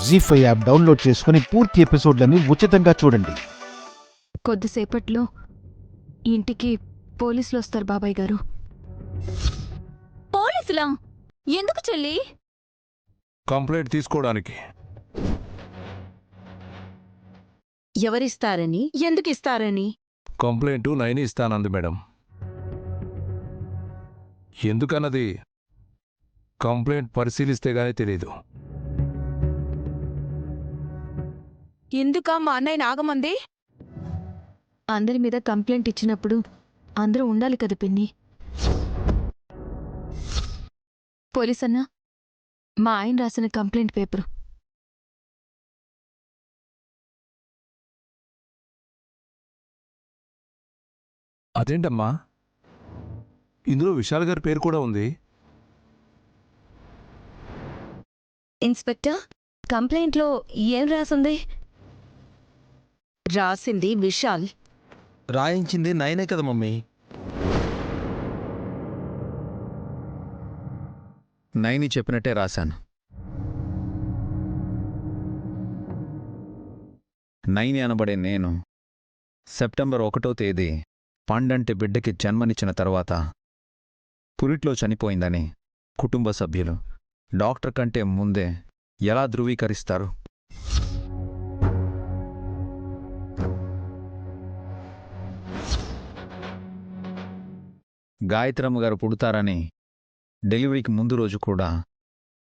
జీ5 app download చేసుకుని పూర్తి ఎపిసోడ్లని ఉచితంగా చూడండి. కొద్దిసేపట్లో ఇంటికి పోలీసులు వస్తారు బాబాయ్ గారు. పోలీసులా? ఎందుకు చెల్లి? కంప్లైంట్ తీసుకోవడానికి. ఎవరిస్తారని, ఎందుకు ఇస్తారని? కంప్లైంట్ నైని ఇస్తానంది మేడం. ఎందుకన్నది కంప్లైంట్ పరిశీలిస్తే గానీ తెలీదు. ఎందుకా మా అన్నయ్య నాగమంది? అందరి మీద కంప్లైంట్ ఇచ్చినప్పుడు అందరూ ఉండాలి కదా పిన్ని. పోలీస్ అన్నా, మా ఆయన రాసిన కంప్లైంట్ పేపరు. అదేంటమ్మా, ఇందులో విశాల్ గారి పేరు కూడా ఉంది. ఇన్స్పెక్టర్, కంప్లైంట్లో ఏం రాసింది? రాసింది విశాల్, రాయించింది నైనే కదా మమ్మీ. నైని చెప్పినట్టే రాశాను. నైని అనబడే నేను సెప్టెంబర్ 1వ తేదీ పండంటి బిడ్డకి జన్మనిచ్చిన తర్వాత పురిట్లో చనిపోయిందని కుటుంబ సభ్యులు డాక్టర్ కంటే ముందే ఎలా ధృవీకరిస్తారు? గాయత్రమ్మ గారు పుడతారని డెలివరీకి ముందు రోజు కూడా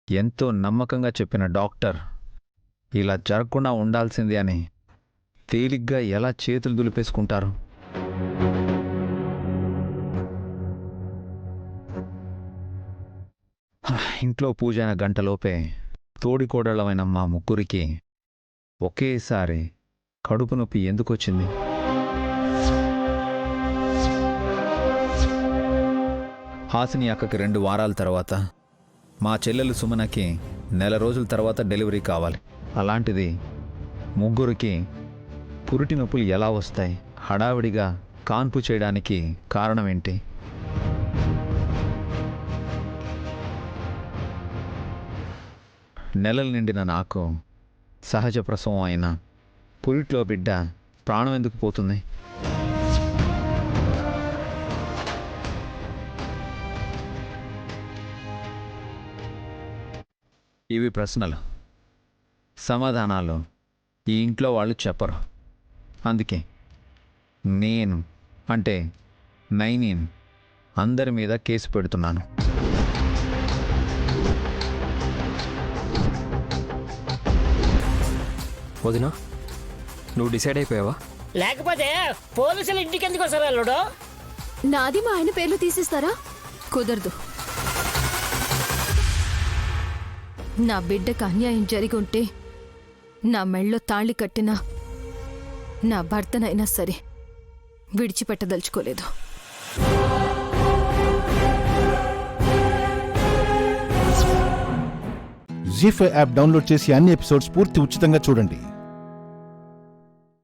ఎంతో నమ్మకంగా చెప్పిన డాక్టర్ ఇలా జరగకుండా ఉండాల్సింది అని తేలిగ్గా ఎలా చేతులు దులిపేసుకుంటారు? ఇంట్లో పూజైన గంటలోపే తోడికోడళ్ళమైన మా ముగ్గురికి ఒకేసారి కడుపు నొప్పి ఎందుకొచ్చింది? హాసిని అక్కకి 2 వారాల తర్వాత, మా చెల్లెలు సుమనకి నెల రోజుల తర్వాత డెలివరీ కావాలి. అలాంటిది ముగ్గురికి పురిటి నొప్పులు ఎలా వస్తాయి? హడావిడిగా కాన్పు చేయడానికి కారణం ఏంటి? నెలలు నిండిన నాకు సహజ ప్రసవం అయిన పురిట్లో బిడ్డ ప్రాణం ఎందుకు పోతుంది? ఇవి ప్రశ్నలు. సమాధానాలు ఈ ఇంట్లో వాళ్ళు చెప్పరు. అందుకే నేను అంటే నైనిన్ అందరి మీద కేసు పెడుతున్నాను. వదినా, నువ్వు డిసైడ్ అయిపోయావా? లేకపోతే పోలీసులు ఇంటికి ఎందుకు వస్తారు అల్లుడు? నాది మా ఆయన పేర్లు తీసిస్తారా? కుదరదు. నా బిడ్డకు అన్యాయం జరిగి ఉంటే నా మెళ్ళో తాళి కట్టినా నా భర్తనైనా సరే విడిచిపెట్టదలుచుకోలేదు. జీ5 యాప్ డౌన్లోడ్ చేసి అన్ని ఎపిసోడ్స్ పూర్తి ఉచితంగా చూడండి.